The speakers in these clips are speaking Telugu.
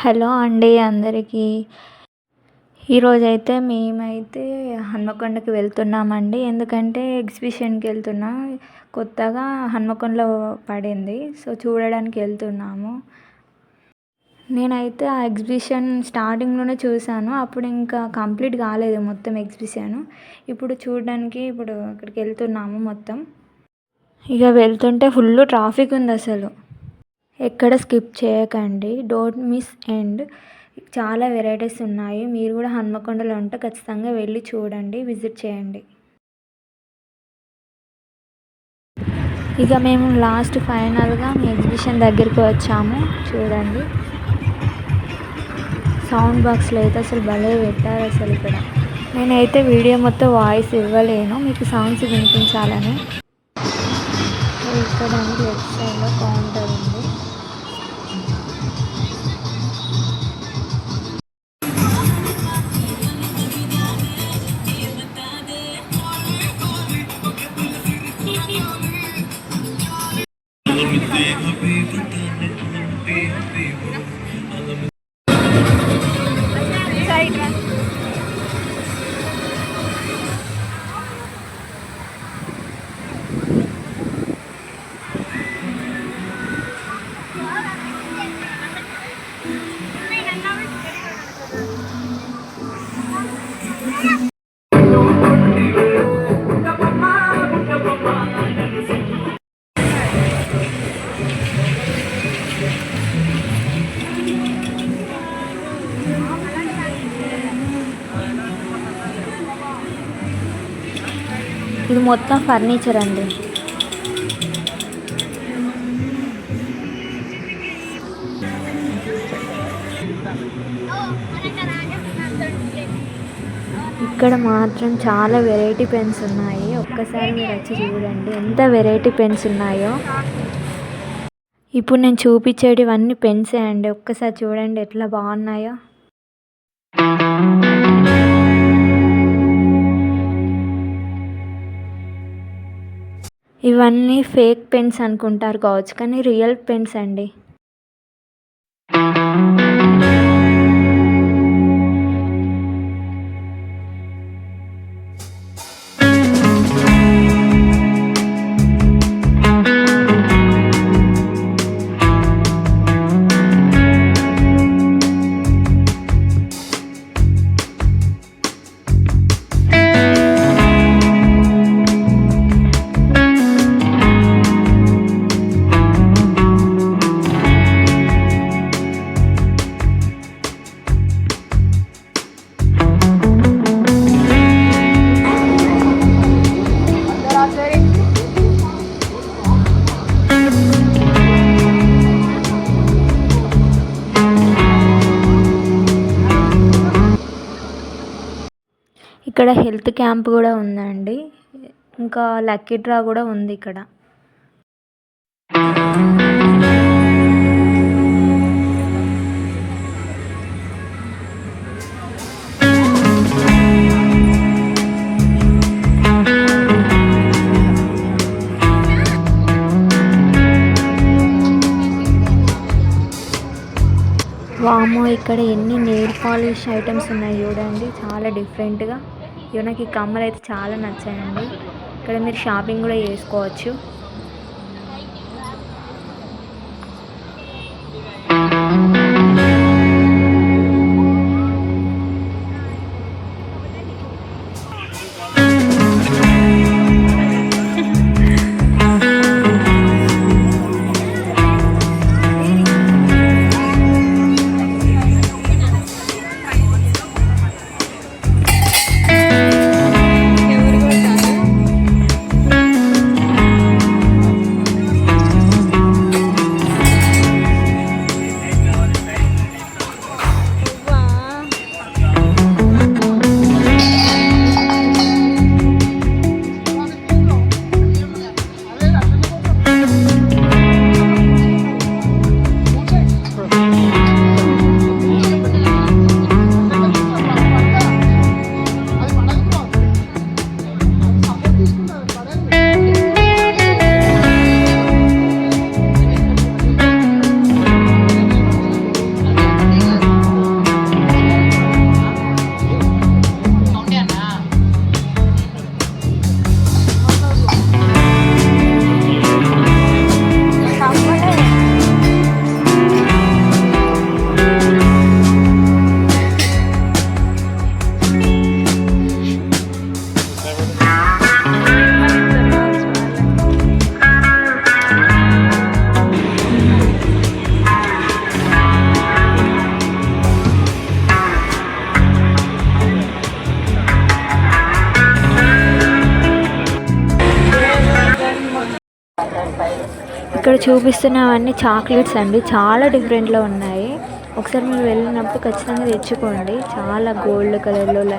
హలో అండి అందరికీ. ఈరోజైతే మేమైతే హన్మకొండకి వెళ్తున్నామండి. ఎందుకంటే ఎగ్జిబిషన్‌కి వెళ్తున్నాం. కొత్తగా హన్మకొండలో పడింది. సో, చూడడానికి వెళ్తున్నాము. నేనైతే ఆ ఎగ్జిబిషన్ స్టార్టింగ్‌లోనే చూసాను. అప్పుడు ఇంకా కంప్లీట్ కాలేదు మొత్తం ఎగ్జిబిషను. ఇప్పుడు చూడడానికి అక్కడికి వెళ్తున్నాము మొత్తం. ఇక వెళ్తుంటే ఫుల్ ట్రాఫిక్ ఉందసలు. ఎక్కడ స్కిప్ చేయకండి. Don't miss end. చాలా వెరైటీస్ ఉన్నాయి. మీరు కూడా హన్మకొండలో ఉంటే ఖచ్చితంగా వెళ్ళి చూడండి, విజిట్ చేయండి. ఇక మేము లాస్ట్ ఫైనల్గా మీ ఎగ్జిబిషన్ దగ్గరికి వచ్చాము. చూడండి, సౌండ్ బాక్స్లో అయితే అసలు భలే పెట్టారు అసలు ఇక్కడ. నేనైతే వీడియో మొత్తం వాయిస్ ఇవ్వలేను, మీకు సాంగ్స్ వినిపించాలని. ఇక్కడ లెఫ్ట్ సైడ్లో కౌంటర్ ఉంది. ఇది మొత్తం ఫర్నిచర్ అండి. ఇక్కడ మాత్రం చాలా వెరైటీ పెన్స్ ఉన్నాయి. ఒక్కసారి మీరు వచ్చి చూడండి ఎంత వెరైటీ పెన్స్ ఉన్నాయో. ఇప్పుడు నేను చూపించేటివన్నీ పెన్సే అండి. ఒక్కసారి చూడండి ఎట్లా బాగున్నాయో. ఇవన్నీ ఫేక్ పెన్స్ అనుకుంటారు కావచ్చు, కానీ రియల్ పెన్స్ అండి. ఇక్కడ హెల్త్ క్యాంప్ కూడా ఉందండి. ఇంకా లక్కీ డ్రా కూడా ఉంది ఇక్కడ. వామ్మో, ఇక్కడ ఎన్ని నెయిల్ పాలిష్ ఐటమ్స్ ఉన్నాయి చూడండి, చాలా డిఫరెంట్గా. ఇవి నాకు ఈ కమ్మలు అయితే చాలా నచ్చాయండి. ఇక్కడ మీరు షాపింగ్ కూడా చేసుకోవచ్చు. ఇక్కడ చూపిస్తున్నవన్నీ చాక్లెట్స్ అండి, చాలా డిఫరెంట్లో ఉన్నాయి. ఒకసారి మీరు వెళ్ళినప్పుడు ఖచ్చితంగా తెచ్చుకోండి. చాలా గోల్డ్ కలర్లో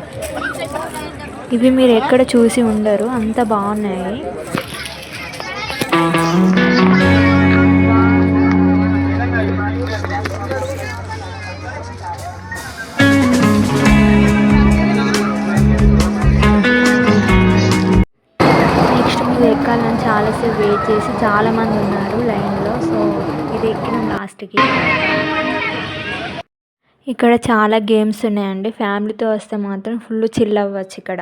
ఇవి మీరు ఎక్కడ చూసి ఉండరు, అంత బాగున్నాయి. నెక్స్ట్ మీరు ఎక్కాలని చాలాసేపు వెయిట్ చేసి చాలామంది ఉన్నారు లైన్లో. సో ఇది ఎక్కినాం లాస్ట్కి. ఇక్కడ చాలా గేమ్స్ ఉన్నాయండి. ఫ్యామిలీతో వస్తే మాత్రం ఫుల్ చిల్ అవ్వచ్చు ఇక్కడ.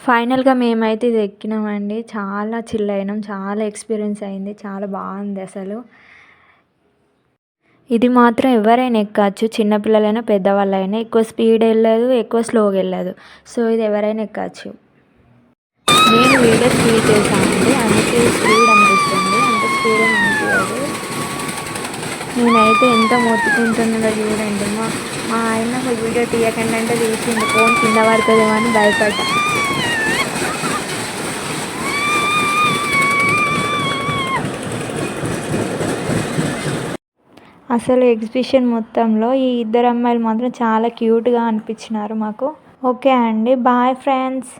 ఫైనల్గా మేమైతే ఇది ఎక్కినామండి. చాలా చిల్ అయినాం, చాలా ఎక్స్పీరియన్స్ అయింది, చాలా బాగుంది అసలు. ఇది మాత్రం ఎవరైనా ఎక్కచ్చు, చిన్నపిల్లలైనా పెద్దవాళ్ళైనా. ఎక్కువ స్పీడ్ వెళ్ళదు, ఎక్కువ స్లోగా వెళ్ళదు. సో ఇది ఎవరైనా ఎక్కచ్చు. నేను వీడియో స్పీడ్ చేశానండి, అందుకే స్పీడ్ అనిపిస్తుంది, అంత స్పీడ్ అని అనిపించదు. నేనైతే ఎంత మొత్తుకుంటున్నాడో చూడండి. మా ఆయన అసలు వీడియో తీయకండి అంటే తీసింది, ఫోన్ కింద పడుతుందేమో అని భయపడ్డా. అసలు ఎగ్జిబిషన్ మొత్తంలో ఈ ఇద్దరు అమ్మాయిలు మాత్రం చాలా క్యూట్గా అనిపించినారు మాకు. ఓకే అండి, బాయ్ ఫ్రెండ్స్.